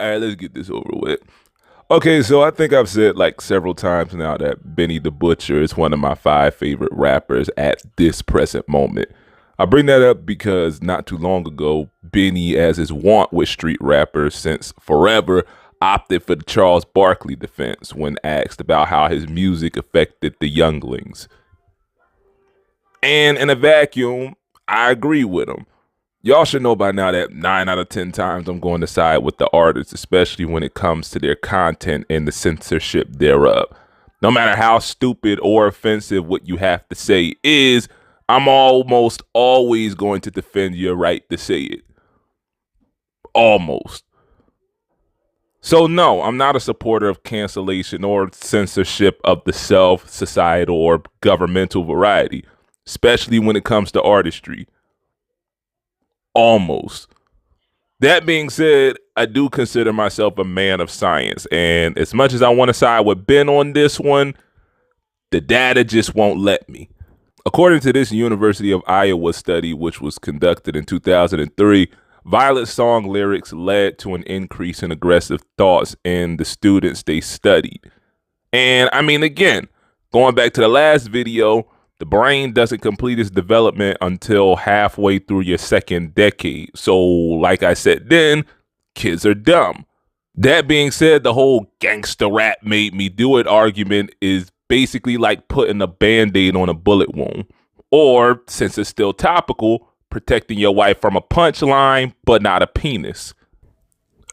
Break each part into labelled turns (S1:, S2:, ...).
S1: All right, let's get this over with. Okay, so I think I've said like several times now that Benny the Butcher is one of my 5 favorite rappers at this present moment. I bring that up because not too long ago, Benny, as his wont with street rappers since forever, opted for the Charles Barkley defense when asked about how his music affected the younglings. And in a vacuum, I agree with him. Y'all should know by now that 9 out of 10 times I'm going to side with the artists, especially when it comes to their content and the censorship thereof. No matter how stupid or offensive what you have to say is, I'm almost always going to defend your right to say it. Almost. So no, I'm not a supporter of cancellation or censorship of the self, societal, or governmental variety, especially when it comes to artistry. Almost. That being said, I do consider myself a man of science, and as much as I want to side with Ben on this one, the data just won't let me. According to this University of Iowa study, which was conducted in 2003, violent song lyrics led to an increase in aggressive thoughts in the students they studied. And I mean, again, going back to the last video, the brain doesn't complete its development until halfway through your second decade. So, like I said then, kids are dumb. That being said, the whole gangster rap made me do it argument is basically like putting a band-aid on a bullet wound. Or, since it's still topical, protecting your wife from a punchline, but not a penis.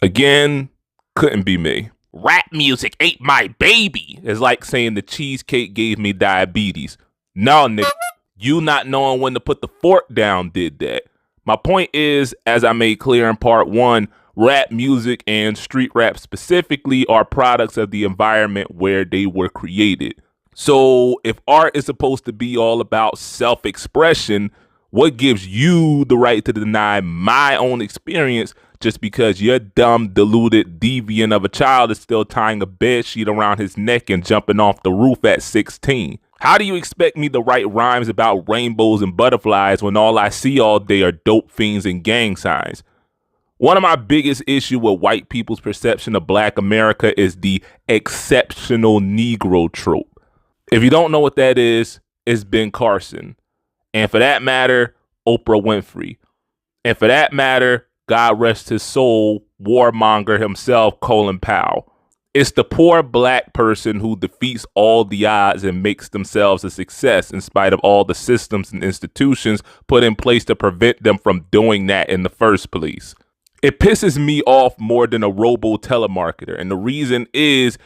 S1: Again, couldn't be me. Rap music ate my baby. It's like saying the cheesecake gave me diabetes. No, nigga, you not knowing when to put the fork down did that. My point is, as I made clear in part 1, rap music and street rap specifically are products of the environment where they were created. So if art is supposed to be all about self-expression, what gives you the right to deny my own experience just because your dumb, deluded deviant of a child is still tying a bed sheet around his neck and jumping off the roof at 16? How do you expect me to write rhymes about rainbows and butterflies when all I see all day are dope fiends and gang signs? One of my biggest issues with white people's perception of Black America is the exceptional Negro trope. If you don't know what that is, it's Ben Carson. And for that matter, Oprah Winfrey. And for that matter, God rest his soul, warmonger himself, Colin Powell. It's the poor Black person who defeats all the odds and makes themselves a success in spite of all the systems and institutions put in place to prevent them from doing that in the first place. It pisses me off more than a robo telemarketer, and the reason is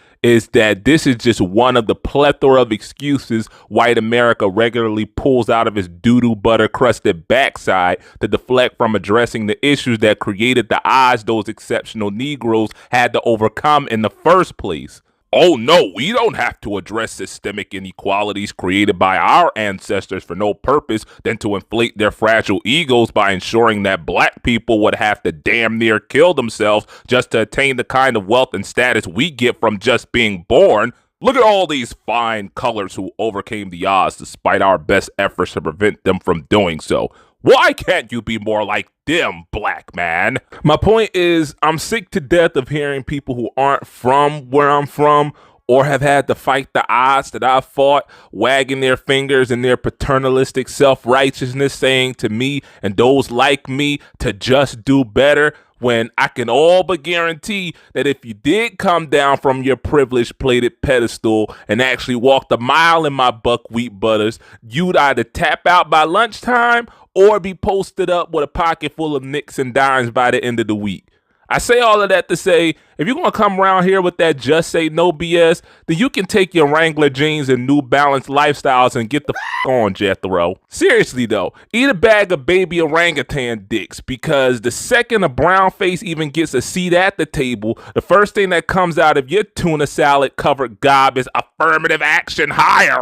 S1: that this is just one of the plethora of excuses white America regularly pulls out of its doo-doo butter crusted backside to deflect from addressing the issues that created the odds those exceptional Negroes had to overcome in the first place. Oh no, we don't have to address systemic inequalities created by our ancestors for no purpose than to inflate their fragile egos by ensuring that Black people would have to damn near kill themselves just to attain the kind of wealth and status we get from just being born. Look at all these fine colors who overcame the odds despite our best efforts to prevent them from doing so. Why can't you be more like them, Black man? My point is, I'm sick to death of hearing people who aren't from where I'm from or have had to fight the odds that I've fought, wagging their fingers in their paternalistic self-righteousness, saying to me and those like me to just do better, when I can all but guarantee that if you did come down from your privileged plated pedestal and actually walked a mile in my buckwheat butters, you'd either tap out by lunchtime or be posted up with a pocket full of nicks and dimes by the end of the week. I say all of that to say, if you're going to come around here with that just say no BS, then you can take your Wrangler jeans and New Balance lifestyles and get the on, Jethro. Seriously though, eat a bag of baby orangutan dicks, because the second a brown face even gets a seat at the table, the first thing that comes out of your tuna salad covered gob is affirmative action higher.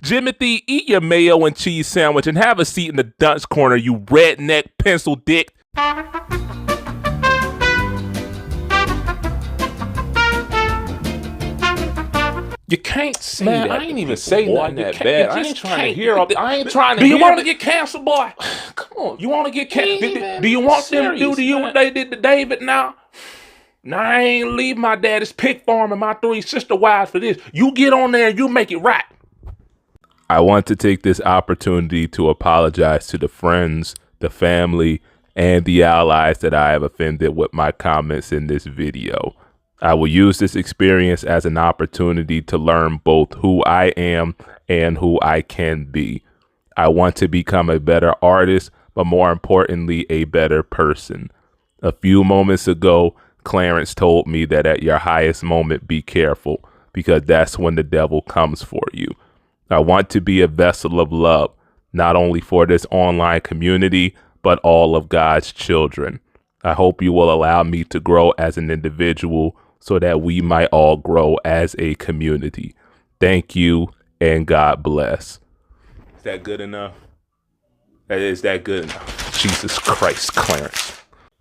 S1: Jimothy, eat your mayo and cheese sandwich and have a seat in the Dutch corner, you redneck pencil dick. You can't say that. I ain't even say nothing that bad. I ain't trying to hear. I ain't trying to. Do you want to get canceled, boy? Come on. You want to get canceled? Do you want them to do to you what they did to David now? Nah, I ain't leave my daddy's pig farm and my 3 sister wives for this. You get on there and you make it right. I want to take this opportunity to apologize to the friends, the family, and the allies that I have offended with my comments in this video. I will use this experience as an opportunity to learn both who I am and who I can be. I want to become a better artist, but more importantly, a better person. A few moments ago, Clarence told me that at your highest moment, be careful, because that's when the devil comes for you. I want to be a vessel of love, not only for this online community, but all of God's children. I hope you will allow me to grow as an individual so that we might all grow as a community. Thank you, and God bless. Is that good enough? Is that good enough? Jesus Christ, Clarence.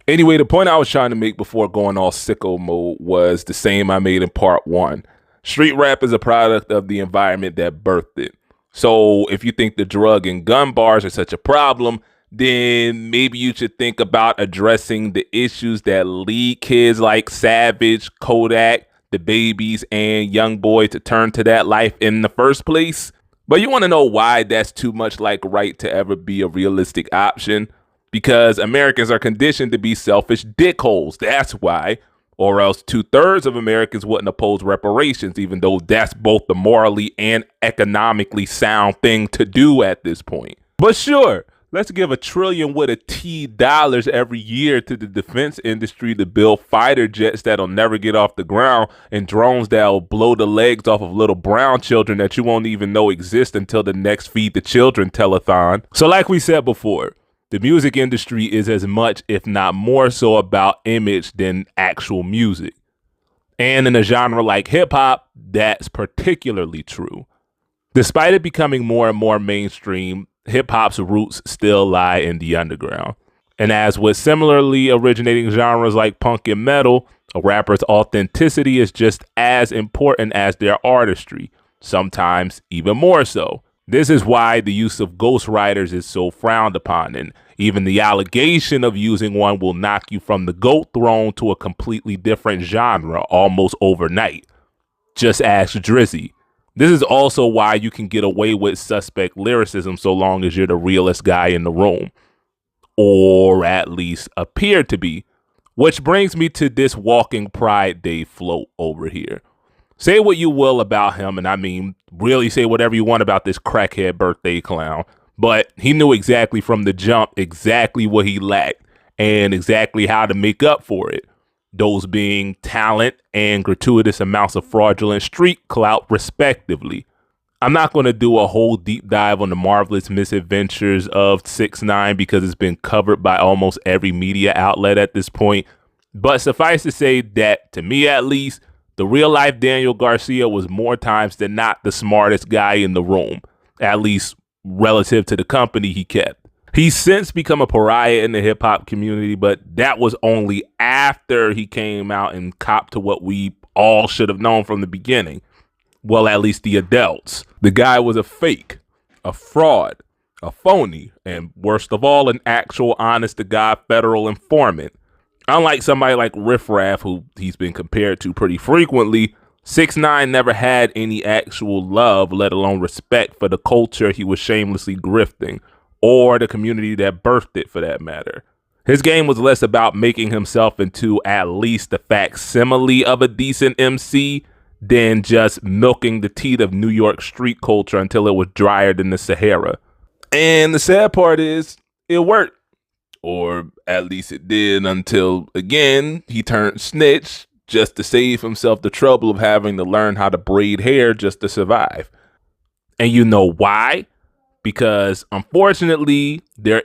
S1: Anyway, the point I was trying to make before going all sicko mode was the same I made in part 1. Street rap is a product of the environment that birthed it. So if you think the drug and gun bars are such a problem, then maybe you should think about addressing the issues that lead kids like Savage, Kodak, the Babies, and Young Boy to turn to that life in the first place. But you want to know why that's too much like right to ever be a realistic option? Because Americans are conditioned to be selfish dickholes. That's why. Or else 2/3 of Americans wouldn't oppose reparations, even though that's both the morally and economically sound thing to do at this point. But sure, let's give $1 trillion with a T dollars every year to the defense industry to build fighter jets that'll never get off the ground and drones that'll blow the legs off of little brown children that you won't even know exist until the next Feed the Children telethon. So like we said before, the music industry is as much, if not more so, about image than actual music. And in a genre like hip-hop, that's particularly true. Despite it becoming more and more mainstream, hip-hop's roots still lie in the underground. And as with similarly originating genres like punk and metal, a rapper's authenticity is just as important as their artistry, sometimes even more so. This is why the use of ghostwriters is so frowned upon, and even the allegation of using one will knock you from the GOAT throne to a completely different genre almost overnight. Just ask Drizzy. This is also why you can get away with suspect lyricism so long as you're the realest guy in the room. Or at least appear to be. Which brings me to this Walking Pride Day float over here. Say what you will about him, and I mean, really say whatever you want about this crackhead birthday clown, but he knew exactly from the jump exactly what he lacked and exactly how to make up for it. Those being talent and gratuitous amounts of fraudulent street clout, respectively. I'm not going to do a whole deep dive on the marvelous misadventures of 6ix9ine because it's been covered by almost every media outlet at this point, but suffice to say that, to me at least, the real-life Daniel Garcia was more times than not the smartest guy in the room, at least relative to the company he kept. He's since become a pariah in the hip-hop community, but that was only after he came out and copped to what we all should have known from the beginning. Well, at least the adults. The guy was a fake, a fraud, a phony, and worst of all, an actual honest-to-God federal informant. Unlike somebody like Riff Raff, who he's been compared to pretty frequently, 6ix9ine never had any actual love, let alone respect for the culture he was shamelessly grifting, or the community that birthed it for that matter. His game was less about making himself into at least the facsimile of a decent MC than just milking the teat of New York street culture until it was drier than the Sahara. And the sad part is, it worked. Or at least it did until, again, he turned snitch just to save himself the trouble of having to learn how to braid hair just to survive. And you know why? Because unfortunately, there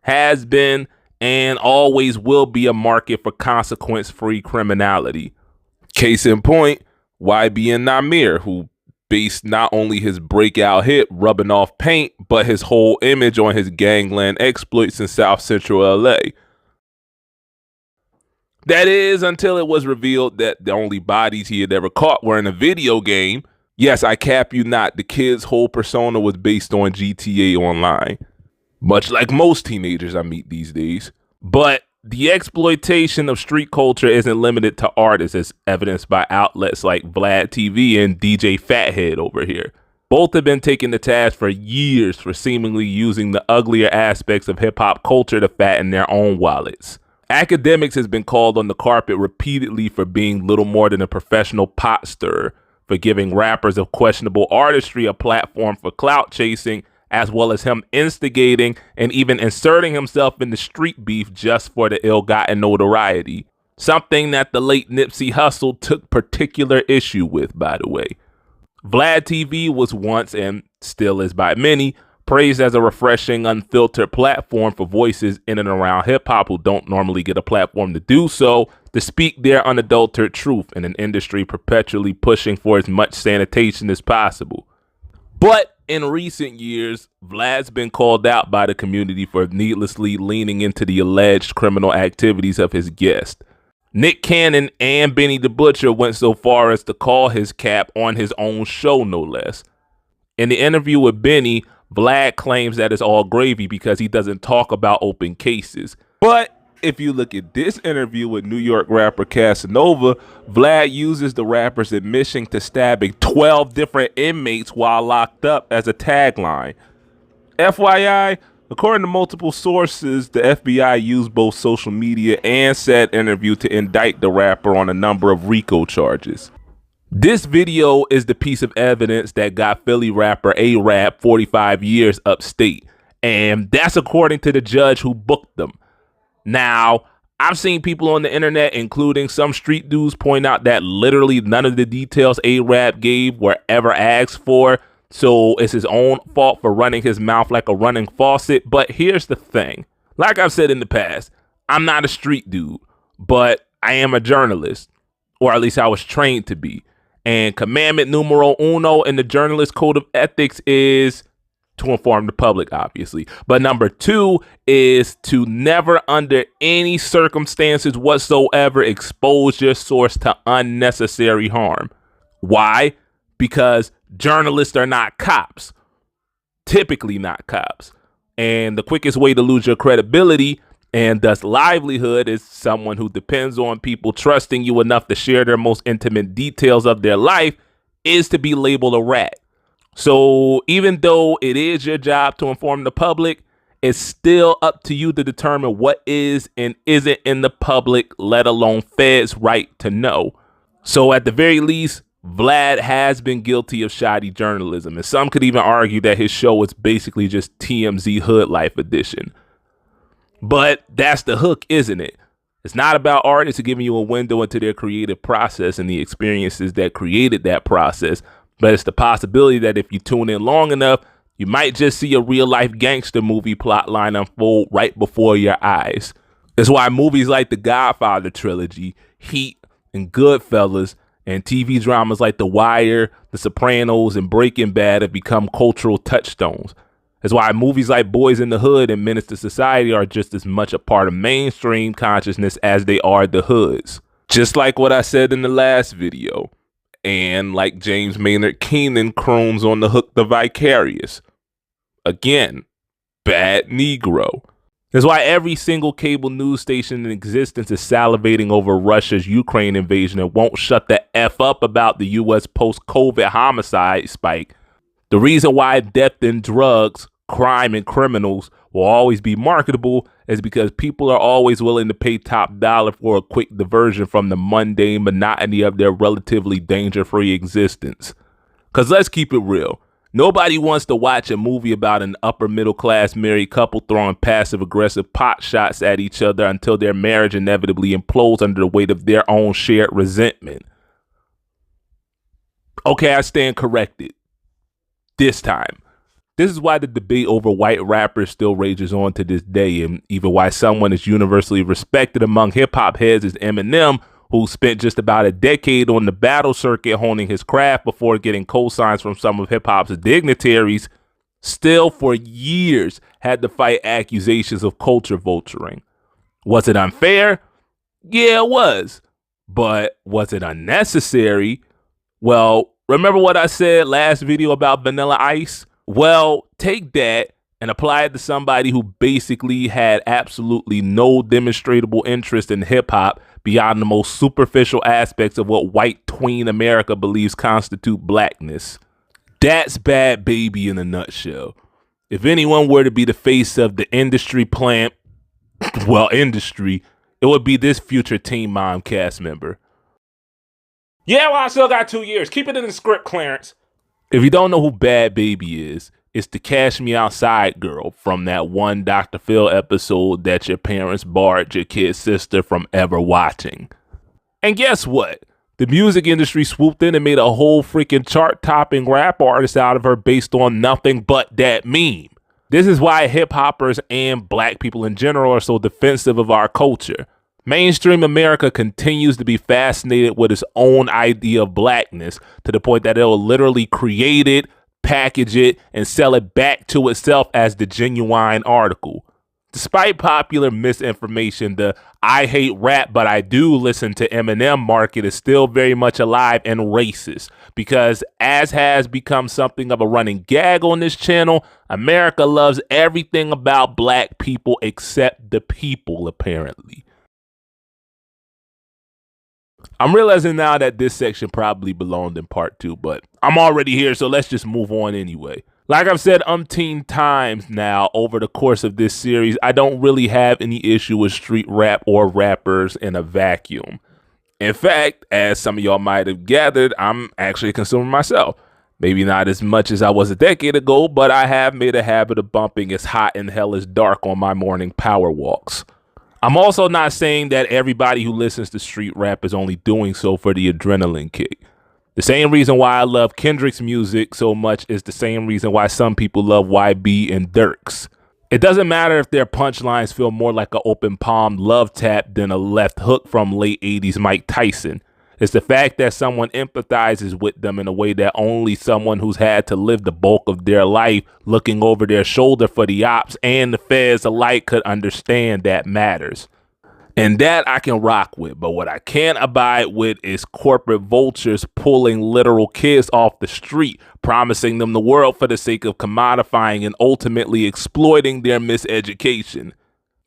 S1: has been, and always will be a market for consequence-free criminality. Case in point, YB and Namir, who based not only his breakout hit Rubbing Off Paint, but his whole image on his gangland exploits in South Central LA. That is, until it was revealed that the only bodies he had ever caught were in a video game. Yes, I cap you not, the kid's whole persona was based on GTA Online. Much like most teenagers I meet these days. But The exploitation of street culture isn't limited to artists, as evidenced by outlets like Vlad TV and DJ Fathead over here. Both have been taken to task for years for seemingly using the uglier aspects of hip-hop culture to fatten their own wallets. Academics has been called on the carpet repeatedly for being little more than a professional pot stirrer, for giving rappers of questionable artistry a platform for clout chasing, as well as him instigating and even inserting himself in the street beef just for the ill-gotten notoriety. Something that the late Nipsey Hussle took particular issue with, by the way. Vlad TV was once, and still is by many, praised as a refreshing, unfiltered platform for voices in and around hip-hop who don't normally get a platform to do so, to speak their unadulterated truth in an industry perpetually pushing for as much sanitation as possible. But in recent years, Vlad's been called out by the community for needlessly leaning into the alleged criminal activities of his guest. Nick Cannon and Benny the Butcher went so far as to call his cap on his own show, no less. In the interview with Benny, Vlad claims that it's all gravy because he doesn't talk about open cases. But if you look at this interview with New York rapper Casanova, Vlad uses the rapper's admission to stabbing 12 different inmates while locked up as a tagline. FYI, according to multiple sources, the FBI used both social media and said interview to indict the rapper on a number of RICO charges. This video is the piece of evidence that got Philly rapper A-Rap 45 years upstate, and that's according to the judge who booked them. Now, I've seen people on the internet, including some street dudes, point out that literally none of the details A-Rap gave were ever asked for, so it's his own fault for running his mouth like a running faucet. But here's the thing. Like I've said in the past, I'm not a street dude, but I am a journalist, or at least I was trained to be. And commandment numero uno in the journalist code of ethics is to inform the public, obviously. But number 2 is to never under any circumstances whatsoever expose your source to unnecessary harm. Why? Because journalists are not cops. Typically not cops. And the quickest way to lose your credibility and thus livelihood is someone who depends on people trusting you enough to share their most intimate details of their life is to be labeled a rat. So even though it is your job to inform the public, it's still up to you to determine what is and isn't in the public, let alone feds' right to know. So at the very least, Vlad has been guilty of shoddy journalism, and some could even argue that his show is basically just TMZ Hood Life edition. But that's the hook, isn't it? It's not about artists giving you a window into their creative process and the experiences that created that process, but it's the possibility that if you tune in long enough, you might just see a real-life gangster movie plotline unfold right before your eyes. That's why movies like the Godfather trilogy, Heat, and Goodfellas, and TV dramas like The Wire, The Sopranos, and Breaking Bad have become cultural touchstones. That's why movies like Boys in the Hood and Menace to Society are just as much a part of mainstream consciousness as they are the hoods. Just like what I said in the last video, and like James Maynard Keenan croons on the hook The Vicarious. Again, bad Negro. That's why every single cable news station in existence is salivating over Russia's Ukraine invasion and won't shut the F up about the U.S. post-COVID homicide spike. The reason why death and drugs, crime and criminals will always be marketable is because people are always willing to pay top dollar for a quick diversion from the mundane monotony of their relatively danger-free existence. Because let's keep it real. Nobody wants to watch a movie about an upper middle class married couple throwing passive aggressive pot shots at each other until their marriage inevitably implodes under the weight of their own shared resentment. Okay, I stand corrected. This time. This is why the debate over white rappers still rages on to this day, and even why someone as universally respected among hip-hop heads as Eminem, who spent just about a decade on the battle circuit honing his craft before getting cosigns from some of hip-hop's dignitaries, still for years had to fight accusations of culture vulturing. Was it unfair? Yeah, it was. But was it unnecessary? Well, remember what I said last video about Vanilla Ice? Well, take that and apply it to somebody who basically had absolutely no demonstrable interest in hip hop beyond the most superficial aspects of what white tween America believes constitute blackness. That's Bad Baby in a nutshell. If anyone were to be the face of the industry plant, industry, it would be this future Teen Mom cast member. Yeah, well, I still got 2 years. Keep it in the script, Clarence. If you don't know who Bad Baby is, it's the Cash Me Outside girl from that one Dr. Phil episode that your parents barred your kid sister from ever watching. And guess what? The music industry swooped in and made a whole freaking chart-topping rap artist out of her based on nothing but that meme. This is why hip-hoppers and black people in general are so defensive of our culture. Mainstream America continues to be fascinated with its own idea of blackness to the point that it'll literally create it, package it, and sell it back to itself as the genuine article. Despite popular misinformation, the I hate rap but I do listen to Eminem market is still very much alive and racist because, as has become something of a running gag on this channel, America loves everything about black people except the people, apparently. I'm realizing now that this section probably belonged in part 2, but I'm already here, so let's just move on anyway. Like I've said umpteen times now over the course of this series, I don't really have any issue with street rap or rappers in a vacuum. In fact, as some of y'all might have gathered, I'm actually a consumer myself. Maybe not as much as I was a decade ago, but I have made a habit of bumping It's Hot and Hell is Dark on my morning power walks. I'm also not saying that everybody who listens to street rap is only doing so for the adrenaline kick. The same reason why I love Kendrick's music so much is the same reason why some people love YB and Dirks. It doesn't matter if their punchlines feel more like an open palm love tap than a left hook from late 80s Mike Tyson. It's the fact that someone empathizes with them in a way that only someone who's had to live the bulk of their life looking over their shoulder for the ops and the feds alike could understand that matters. And that I can rock with, but what I can't abide with is corporate vultures pulling literal kids off the street, promising them the world for the sake of commodifying and ultimately exploiting their miseducation.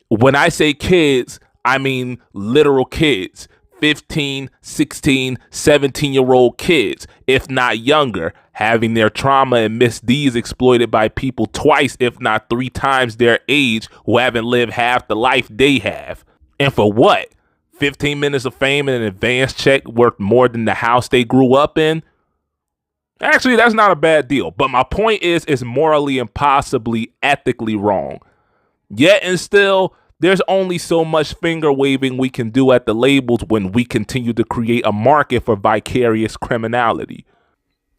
S1: When I say kids, I mean literal kids. 15, 16, 17-year-old kids, if not younger, having their trauma and misdeeds exploited by people twice, if not 3 times their age, who haven't lived half the life they have. And for what? 15 minutes of fame and an advance check worth more than the house they grew up in? Actually, that's not a bad deal. But my point is, it's morally and possibly ethically wrong. Yet and still, there's only so much finger waving we can do at the labels when we continue to create a market for vicarious criminality.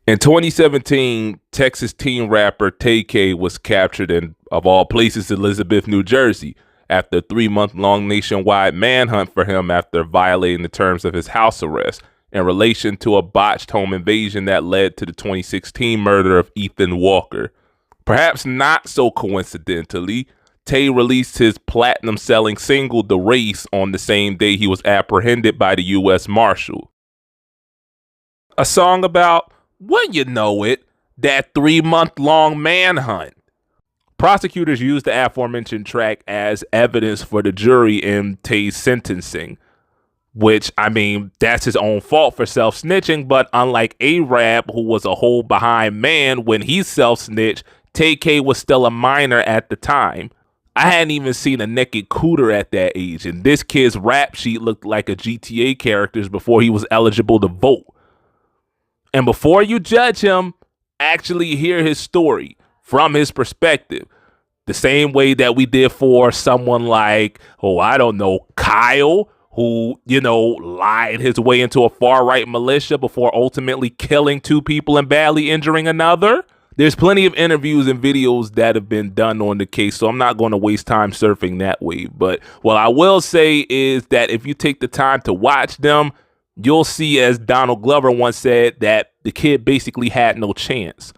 S1: In 2017, Texas teen rapper Tay-K was captured in, of all places, Elizabeth, New Jersey, after a 3-month-long nationwide manhunt for him after violating the terms of his house arrest in relation to a botched home invasion that led to the 2016 murder of Ethan Walker. Perhaps not so coincidentally, Tay released his platinum-selling single, The Race, on the same day he was apprehended by the U.S. Marshal. A song about, well, you know it, that 3-month-long manhunt. Prosecutors used the aforementioned track as evidence for the jury in Tay's sentencing, which, I mean, that's his own fault for self-snitching, but unlike A-Rab, who was a hold behind man when he self-snitched, Tay-K was still a minor at the time. I hadn't even seen a naked cooter at that age, and this kid's rap sheet looked like a GTA character's before he was eligible to vote. And before you judge him, actually hear his story from his perspective. The same way that we did for someone like, Kyle, who, lied his way into a far-right militia before ultimately killing 2 people and badly injuring another. There's plenty of interviews and videos that have been done on the case, so I'm not going to waste time surfing that way. But what I will say is that if you take the time to watch them, you'll see, as Donald Glover once said, that the kid basically had no chance.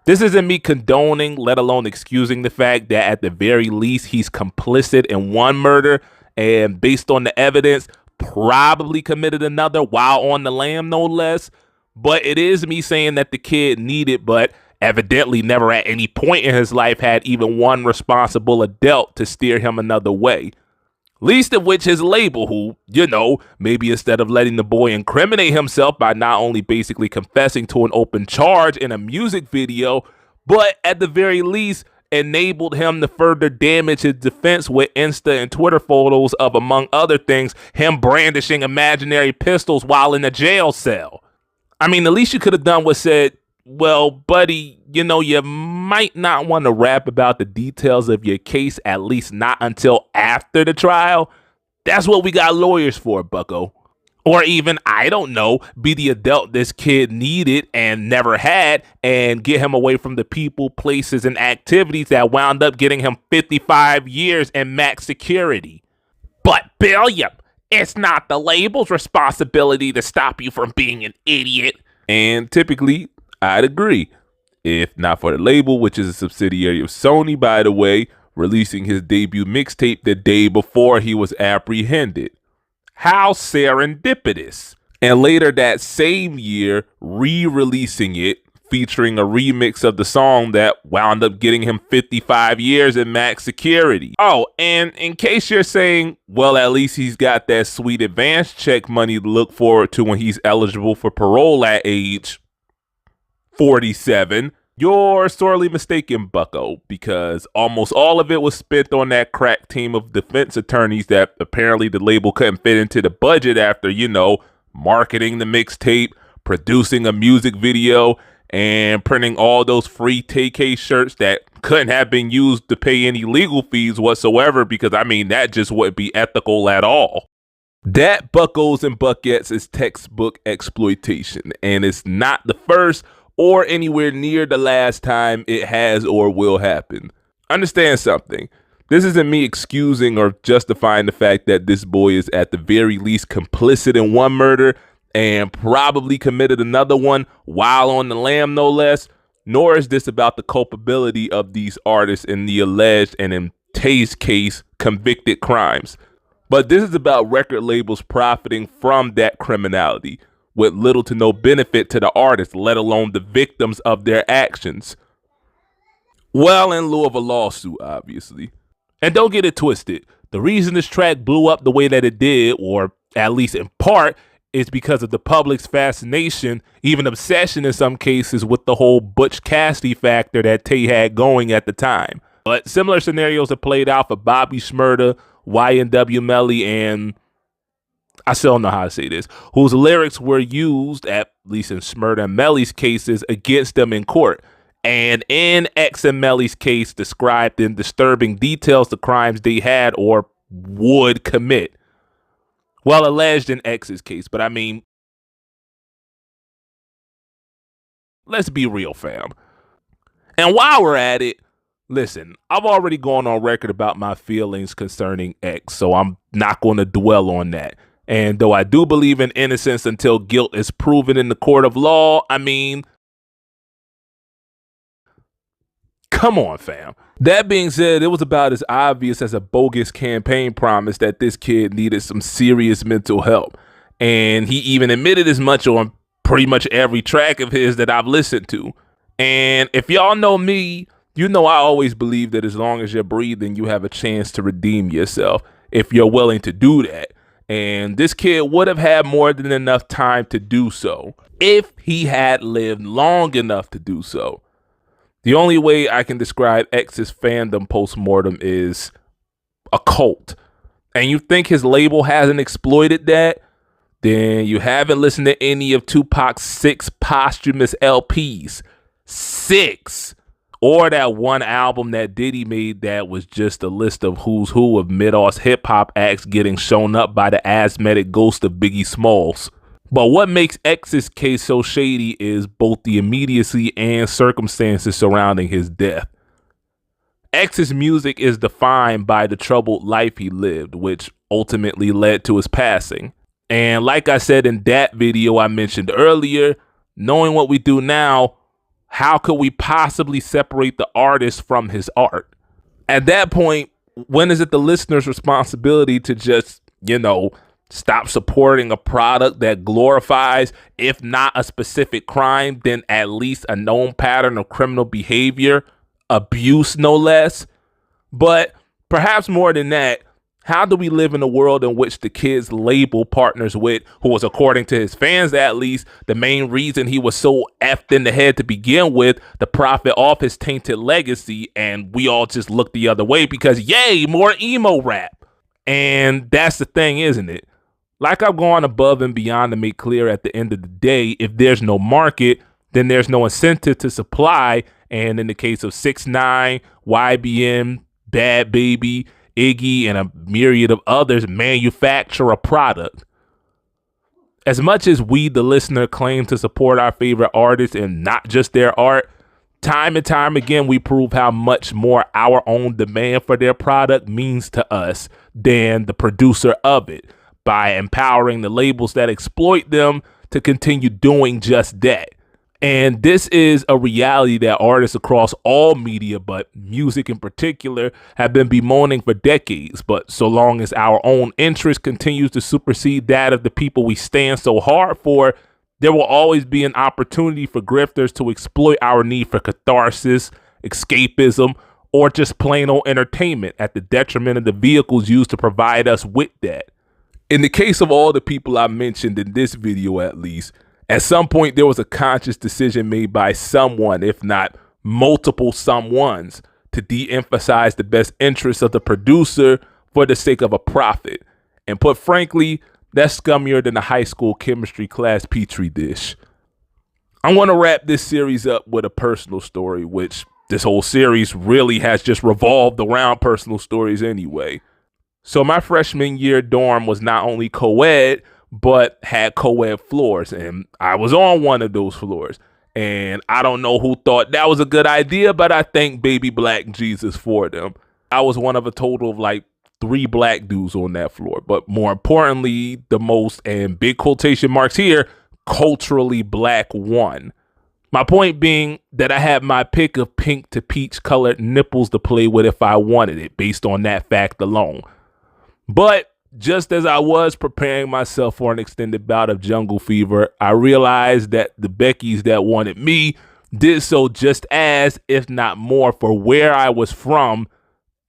S1: This isn't me condoning, let alone excusing the fact that at the very least he's complicit in one murder and, based on the evidence, probably committed another while on the lam, no less. But it is me saying that the kid needed but evidently never at any point in his life had even one responsible adult to steer him another way. Least of which his label, who, maybe instead of letting the boy incriminate himself by not only basically confessing to an open charge in a music video, but at the very least enabled him to further damage his defense with Insta and Twitter photos of, among other things, him brandishing imaginary pistols while in a jail cell. I mean, the least you could have done was said, well, buddy, you might not want to rap about the details of your case, at least not until after the trial. That's what we got lawyers for, bucko. Or even, I don't know, be the adult this kid needed and never had and get him away from the people, places, and activities that wound up getting him 55 years and max security. But, Billiam, it's not the label's responsibility to stop you from being an idiot. And typically, I'd agree. If not for the label, which is a subsidiary of Sony, by the way, releasing his debut mixtape the day before he was apprehended. How serendipitous. And later that same year, re-releasing it, featuring a remix of the song that wound up getting him 55 years in max security. Oh, and in case you're saying, well, at least he's got that sweet advance check money to look forward to when he's eligible for parole at age 47, you're sorely mistaken, bucko, because almost all of it was spent on that crack team of defense attorneys that apparently the label couldn't fit into the budget after, marketing the mixtape, producing a music video, and printing all those free Tay-K shirts that couldn't have been used to pay any legal fees whatsoever, because, that just wouldn't be ethical at all. That, buckos and buckets, is textbook exploitation, and it's not the first or anywhere near the last time it has or will happen. Understand something. This isn't me excusing or justifying the fact that this boy is at the very least complicit in one murder and probably committed another one while on the lam, no less, nor is this about the culpability of these artists in the alleged and, in Tay's case, convicted crimes. But this is about record labels profiting from that criminality, with little to no benefit to the artists, let alone the victims of their actions. Well, in lieu of a lawsuit, obviously. And don't get it twisted. The reason this track blew up the way that it did, or at least in part, is because of the public's fascination, even obsession in some cases, with the whole Butch Cassidy factor that Tay had going at the time. But similar scenarios have played out for Bobby Shmurda, YNW Melly, and I still don't know how to say this, whose lyrics were used, at least in Shmurda and Melly's cases, against them in court. And in X and Melly's case, described in disturbing details the crimes they had or would commit. Well, alleged in X's case, but let's be real, fam. And while we're at it, listen, I've already gone on record about my feelings concerning X, so I'm not going to dwell on that. And though I do believe in innocence until guilt is proven in the court of law, come on, fam. That being said, it was about as obvious as a bogus campaign promise that this kid needed some serious mental help. And he even admitted as much on pretty much every track of his that I've listened to. And if y'all know me, I always believe that as long as you're breathing, you have a chance to redeem yourself if you're willing to do that. And this kid would have had more than enough time to do so if he had lived long enough to do so. The only way I can describe X's fandom post-mortem is a cult. And you think his label hasn't exploited that? Then you haven't listened to any of Tupac's 6 posthumous LPs. 6! Or that one album that Diddy made that was just a list of who's who of mid-aughts hip-hop acts getting shown up by the asthmatic ghost of Biggie Smalls. But what makes X's case so shady is both the immediacy and circumstances surrounding his death. X's music is defined by the troubled life he lived, which ultimately led to his passing. And like I said in that video I mentioned earlier, knowing what we do now, how could we possibly separate the artist from his art? At that point, when is it the listener's responsibility to just, Stop supporting a product that glorifies, if not a specific crime, then at least a known pattern of criminal behavior, abuse no less. But perhaps more than that, how do we live in a world in which the kid's label partners with, who was, according to his fans at least, the main reason he was so effed in the head to begin with, the profit off his tainted legacy, and we all just look the other way because, yay, more emo rap. And that's the thing, isn't it? Like I've gone above and beyond to make clear, at the end of the day, if there's no market, then there's no incentive to supply. And in the case of 6ix9ine, YBN, Bad Baby, Iggy, and a myriad of others, manufacture a product. As much as we, the listener, claim to support our favorite artists and not just their art, time and time again, we prove how much more our own demand for their product means to us than the producer of it, by empowering the labels that exploit them to continue doing just that. And this is a reality that artists across all media, but music in particular, have been bemoaning for decades. But so long as our own interest continues to supersede that of the people we stand so hard for, there will always be an opportunity for grifters to exploit our need for catharsis, escapism, or just plain old entertainment at the detriment of the vehicles used to provide us with that. In the case of all the people I mentioned in this video, at least, at some point there was a conscious decision made by someone, if not multiple someones, to de-emphasize the best interests of the producer for the sake of a profit. And put frankly, that's scummier than a high school chemistry class petri dish. I want to wrap this series up with a personal story, which this whole series really has just revolved around personal stories anyway. So my freshman year dorm was not only co-ed, but had co-ed floors, and I was on one of those floors. And I don't know who thought that was a good idea, but I thank baby Black Jesus for them. I was one of a total of like 3 black dudes on that floor, but more importantly, the most, and big quotation marks here, culturally black one. My point being that I had my pick of pink to peach colored nipples to play with if I wanted it, based on that fact alone. But just as I was preparing myself for an extended bout of jungle fever, I realized that the Beckys that wanted me did so just as, if not more, for where I was from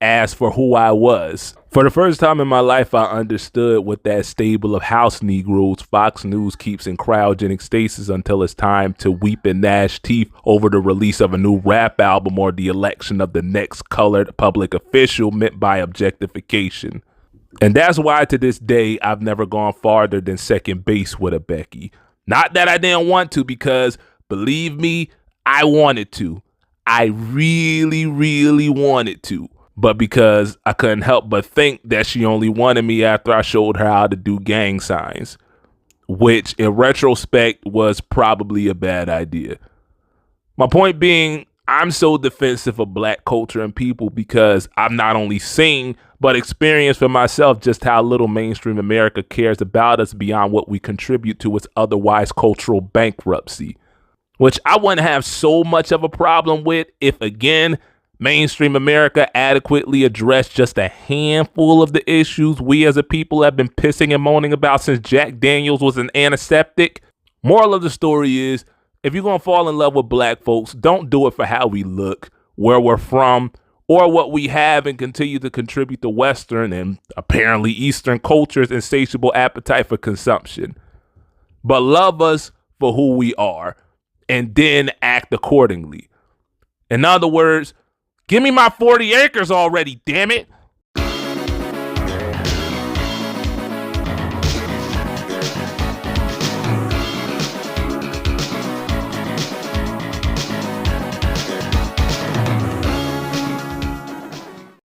S1: as for who I was. For the first time in my life, I understood what that stable of house Negroes Fox News keeps in cryogenic stasis until it's time to weep and gnash teeth over the release of a new rap album or the election of the next colored public official meant by objectification. And that's why to this day, I've never gone farther than second base with a Becky. Not that I didn't want to, because believe me, I wanted to. I really, really wanted to. But because I couldn't help but think that she only wanted me after I showed her how to do gang signs, which in retrospect was probably a bad idea. My point being, I'm so defensive of black culture and people because I've not only seen, but experienced for myself just how little mainstream America cares about us beyond what we contribute to its otherwise cultural bankruptcy, which I wouldn't have so much of a problem with if, again, mainstream America adequately addressed just a handful of the issues we as a people have been pissing and moaning about since Jack Daniels was an antiseptic. Moral of the story is, if you're going to fall in love with black folks, don't do it for how we look, where we're from, or what we have, and continue to contribute to Western and apparently Eastern culture's insatiable appetite for consumption. But love us for who we are, and then act accordingly. In other words, give me my 40 acres already, damn it.